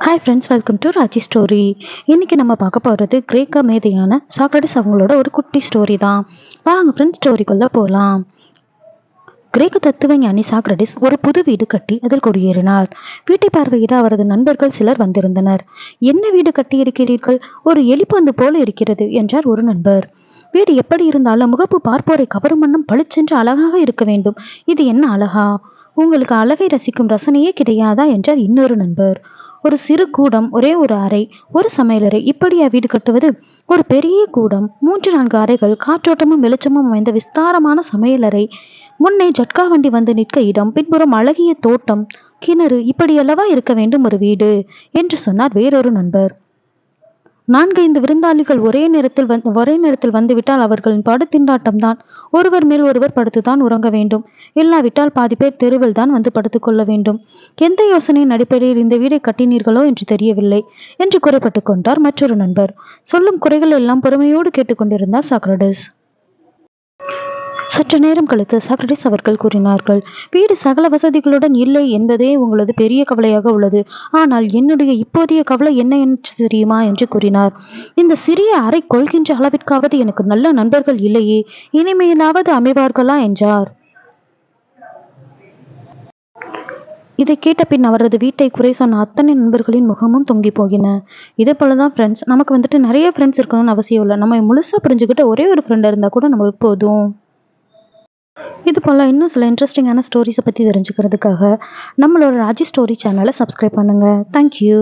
Hi friends, welcome to Raji story. இன்றைக்கி நம்ம பார்க்க போகிறது கிரேக்க மேதையான சாக்ரட்டிஸ் அவங்களோட ஒரு குட்டி ஸ்டோரி தான். வாங்க ஃப்ரெண்ட்ஸ், ஸ்டோரிக்குள்ளே போகலாம். கிரேக்க தத்துவஞானி சாக்ரட்டிஸ் ஒரு புது வீடு கட்டி அதில் குடியேறினார். வீட்டை பார்வையிட அவரது நண்பர்கள் சிலர் வந்திருந்தனர். என்ன வீடு கட்டியிருக்கிறீர்கள்? ஒரு எலிப்பந்து போல இருக்கிறது என்றார் ஒரு நண்பர். வீடு எப்படி இருந்தாலும் முகப்பு பார்ப்போரை கவரும் வண்ணம் பளிச்சென்று அழகாக இருக்க வேண்டும். இது என்ன அழகா? உங்களுக்கு அழகை ரசிக்கும் ரசனையே கிடையாதா என்றார் இன்னொரு நண்பர். ஒரு சிறு கூடம், ஒரே ஒரு அறை, ஒரு சமையலறை, இப்படியா வீடு கட்டுவது? ஒரு பெரிய கூடம், 3-4 அறைகள், காற்றோட்டமும் வெளிச்சமும் அமைந்த விஸ்தாரமான சமையலறை, முன்னே ஜட்கா வண்டி வந்து நிற்க இடம், பின்புறம் அழகிய தோட்டம், கிணறு, இப்படியல்லவா இருக்க வேண்டும் ஒரு வீடு என்று சொன்னார் வேறொரு நண்பர். 4-5 விருந்தாளிகள் ஒரே நேரத்தில் வந்துவிட்டால் அவர்களின் படுத்திண்டாட்டம் தான். ஒருவர் மேல் ஒருவர் படுத்துதான் உறங்க வேண்டும். இல்லாவிட்டால் பாதி பேர் தெருவில் தான் வந்து படுத்துக்கொள்ள வேண்டும். எந்த யோசனையின் அடிப்படையில் இந்த வீடை கட்டினீர்களோ என்று தெரியவில்லை என்று குறைப்பட்டு கொண்டார் மற்றொரு நண்பர். சொல்லும் குறைகள் எல்லாம் பொறுமையோடு கேட்டுக்கொண்டிருந்தார் சாக்ரட்டிஸ். சற்று நேரம் கழித்து சாக்ரட்டிஸ் அவர்கள் கூறினார்கள், வீடு சகல வசதிகளுடன் இல்லை என்பதே உங்களது பெரிய கவலையாக உள்ளது. ஆனால் என்னுடைய இப்போதைய கவலை என்ன என்று தெரியுமா என்று கூறினார். இந்த சிறிய அறை கொள்கின்ற அளவிற்காவது எனக்கு நல்ல நண்பர்கள் இல்லையே, இனிமேலாவது அமைவார்களா என்றார். இதை கேட்ட பின் அவரது வீட்டை குறை சொன்ன அத்தனை நண்பர்களின் முகமும் தொங்கி போகின. இதே போலதான் ஃப்ரெண்ட்ஸ், நமக்கு நிறைய ஃப்ரெண்ட்ஸ் இருக்கணும்னு அவசியம் இல்லை. நம்ம முழுசா புரிஞ்சுக்கிட்ட ஒரே ஒரு ஃப்ரெண்ட் இருந்தா கூட நமக்கு போதும். இது போல் இன்னும் சில இன்ட்ரெஸ்டிங்கான ஸ்டோரிஸை பற்றி தெரிஞ்சுக்கிறதுக்காக நம்மளோட ராஜி ஸ்டோரி சேனலை சப்ஸ்கிரைப் பண்ணுங்கள். தேங்க்யூ.